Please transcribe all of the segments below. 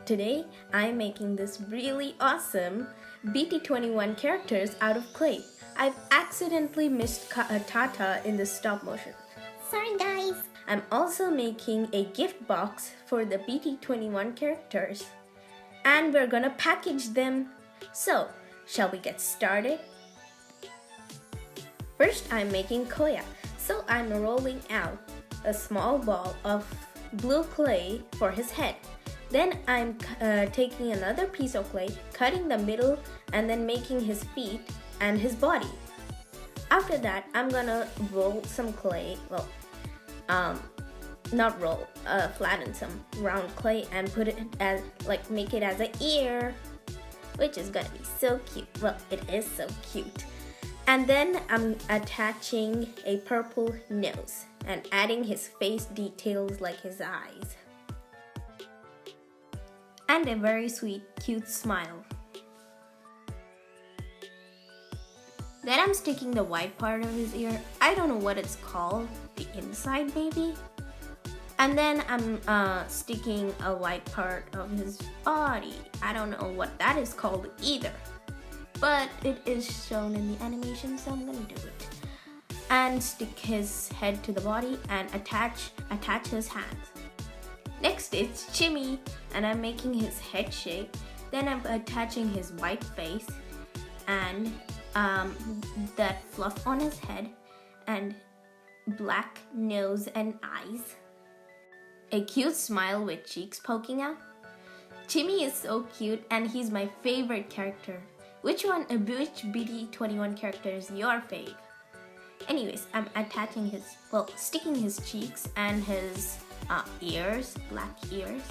Today, I'm making this really awesome BT21 characters out of clay. I've accidentally missed Tata in the stop motion. Sorry guys! I'm also making a gift box for the BT21 characters. And we're gonna package them. So, shall we get started? First, I'm making Koya. So I'm rolling out a small ball of blue clay for his head. Then I'm taking another piece of clay, cutting the middle, and then making his feet and his body. After that, I'm gonna roll some clay, not roll, flatten some round clay and put it as, make it as an ear, which is gonna be so cute. Well, it is so cute. And then I'm attaching a purple nose and adding his face details like his eyes. And a very sweet, cute smile. Then I'm sticking the white part of his ear. I don't know what it's called, the inside maybe. And then I'm sticking a white part of his body. I don't know what that is called either. But it is shown in the animation, so I'm gonna do it. And stick his head to the body and attach his hands. Next it's Jimmy, and I'm making his head shape. Then I'm attaching his white face and that fluff on his head and black nose and eyes. A cute smile with cheeks poking out. Jimmy is so cute and he's my favorite character. Which BT21 character is your fave? Anyways, I'm attaching sticking his cheeks and his ears, black ears.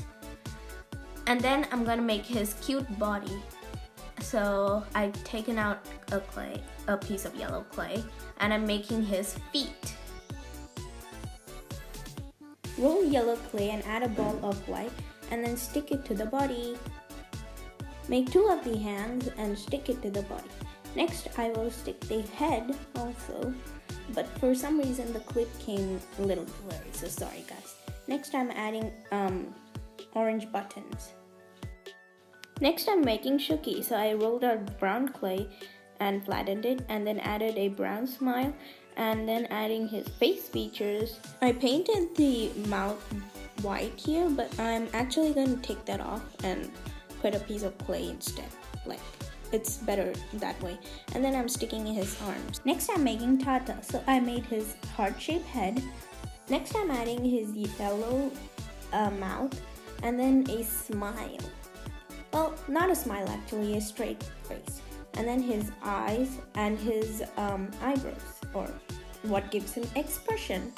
And then I'm gonna make his cute body. So I've taken out a piece of yellow clay, and I'm making his feet. Roll yellow clay and add a ball of white, and then stick it to the body. Make two of the hands and stick it to the body. Next, I will stick the head also, but for some reason the clip came a little blurry, so sorry guys. Next, I'm adding orange buttons. Next, I'm making Shuki, so I rolled out brown clay and flattened it, and then added a brown smile, and then adding his face features. I painted the mouth white here, but I'm actually going to take that off and put a piece of clay instead. It's better that way. And then I'm sticking his arms. Next, I'm making Tata, so I made his heart-shaped head. Next, I'm adding his yellow mouth and then a smile. Well, not a smile actually, a straight face. And then his eyes and his eyebrows, or what gives him expression.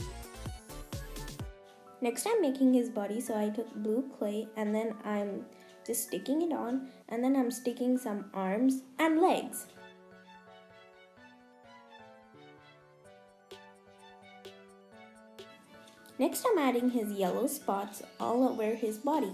Next, I'm making his body, so I took blue clay and then I'm just sticking it on, and then I'm sticking some arms and legs. Next, I'm adding his yellow spots all over his body.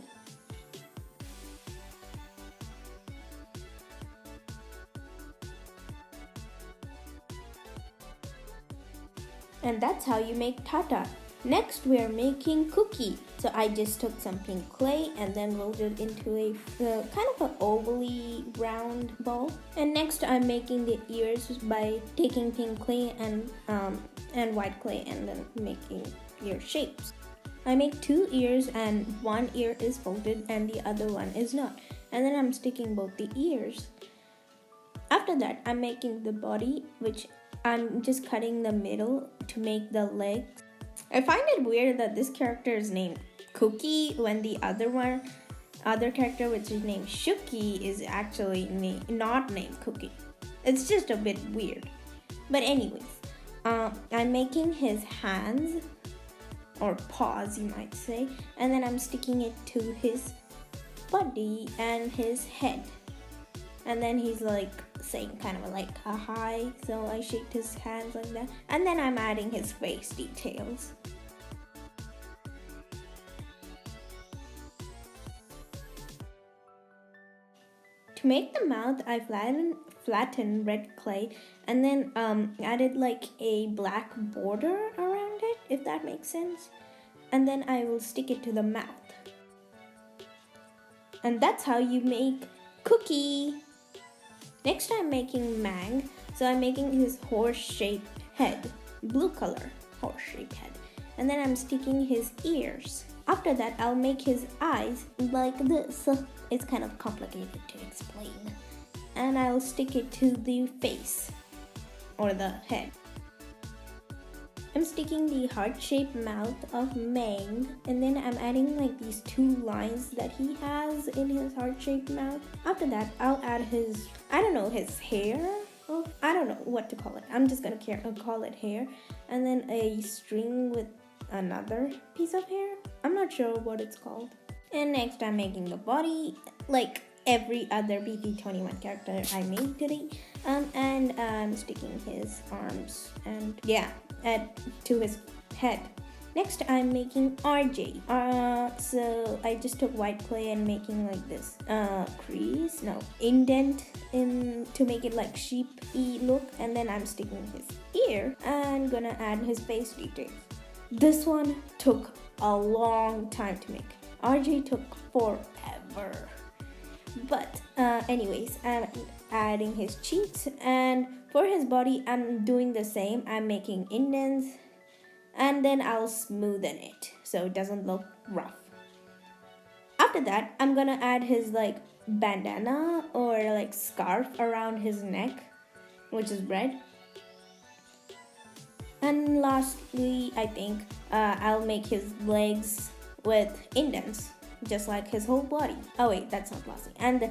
And that's how you make Tata. Next, we are making Cookie. So I just took some pink clay and then rolled it into a kind of an ovally round ball. And next, I'm making the ears by taking pink clay and white clay and then making ear shapes. I make two ears, and one ear is folded and the other one is not. And then I'm sticking both the ears. After that, I'm making the body, which I'm just cutting the middle to make the legs. I find it weird that this character is named Cookie when the other character, which is named Shuki, is actually not named Cookie. It's just a bit weird. But anyways, I'm making his hands, or paws you might say, and then I'm sticking it to his body and his head. And then he's saying kind of like a hi, so I shaked his hands like that. And then I'm adding his face details. To make the mouth, I flattened red clay and then added a black border around it, if that makes sense. And then I will stick it to the mouth. And that's how you make Cookie. Next I'm making Mang. So I'm making his horse-shaped head, blue color horse-shaped head. And then I'm sticking his ears. After that, I'll make his eyes like this. It's kind of complicated to explain. And I'll stick it to the face or the head. I'm sticking the heart-shaped mouth of Mang, and then I'm adding like these 2 lines that he has in his heart-shaped mouth. After that, I'll add his, I don't know, his hair? Oh, I don't know what to call it. I'm just gonna call it hair. And then a string with another piece of hair. I'm not sure what it's called. And next I'm making the body like every other BT21 character I made today. And I'm sticking his arms and to his head. Next I'm making RJ. So I just took white clay and making like this indent in to make it like sheep-y look, and then I'm sticking his ear and gonna add his face details. This one took a long time to make. RJ took forever. But anyways, I'm adding his cheeks, and for his body I'm doing the same. I'm making indents and then I'll smoothen it so it doesn't look rough. After that, I'm gonna add his like bandana or like scarf around his neck, which is red. And lastly, I think I'll make his legs with indents, just like his whole body. Oh wait, that's not lastly. And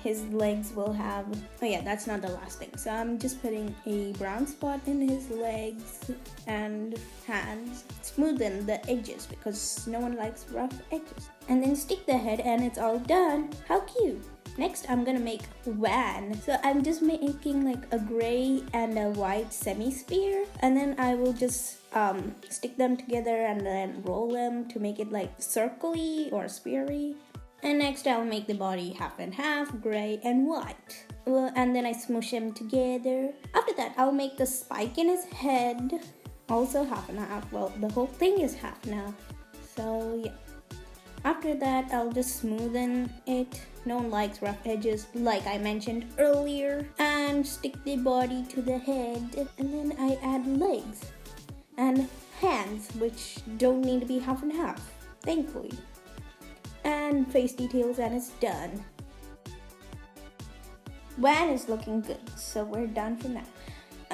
his legs will have, oh yeah, that's not the last thing. So I'm just putting a brown spot in his legs and hands. Smoothen the edges because no one likes rough edges. And then stick the head and it's all done. How cute. Next, I'm gonna make Van. So I'm just making like a gray and a white semi-sphere, and then I will just stick them together and then roll them to make it like circly or sphery. And next, I'll make the body half and half, gray and white. And then I smoosh them together. After that, I'll make the spike in his head, also half and half. Well, the whole thing is half and half. So yeah. After that, I'll just smoothen it. No one likes rough edges, like I mentioned earlier. And stick the body to the head. And then I add legs and hands, which don't need to be half and half, thankfully. And face details, and it's done. Van is looking good, so we're done for now.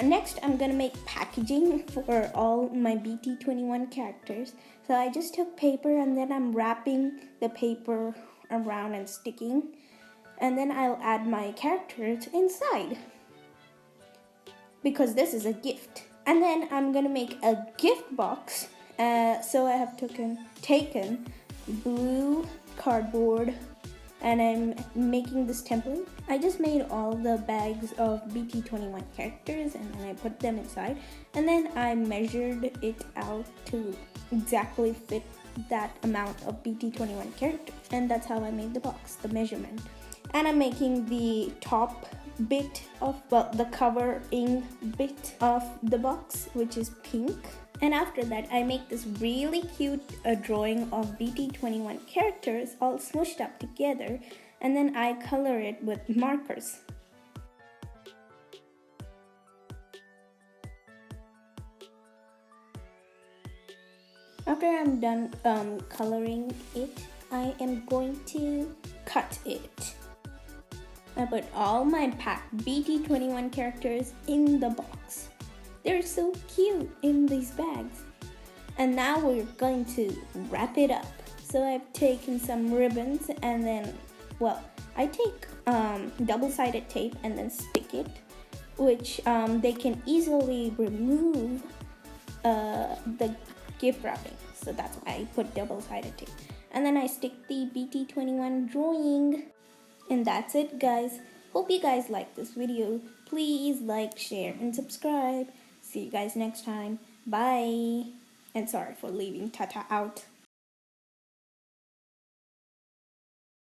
Next, I'm gonna make packaging for all my BT21 characters. So I just took paper and then I'm wrapping the paper around and sticking. And then I'll add my characters inside, because this is a gift. And then I'm gonna make a gift box. So I have taken blue cardboard, and I'm making this template. I just made all the bags of BT21 characters and then I put them inside, and then I measured it out to exactly fit that amount of BT21 characters, and that's how I made the box, the measurement. And I'm making the top bit of, well, the covering bit of the box, which is pink. And after that, I make this really cute drawing of BT21 characters all smooshed up together, and then I color it with markers. After I'm done coloring it, I am going to cut it. I put all my packed BT21 characters in the box. They're so cute in these bags. And now we're going to wrap it up. So I've taken some ribbons and then, well, I take double-sided tape and then stick it, which they can easily remove the gift wrapping. So that's why I put double-sided tape. And then I stick the BT21 drawing. And that's it, guys. Hope you guys like this video. Please like, share, and subscribe. See you guys next time. Bye. And sorry for leaving Tata out.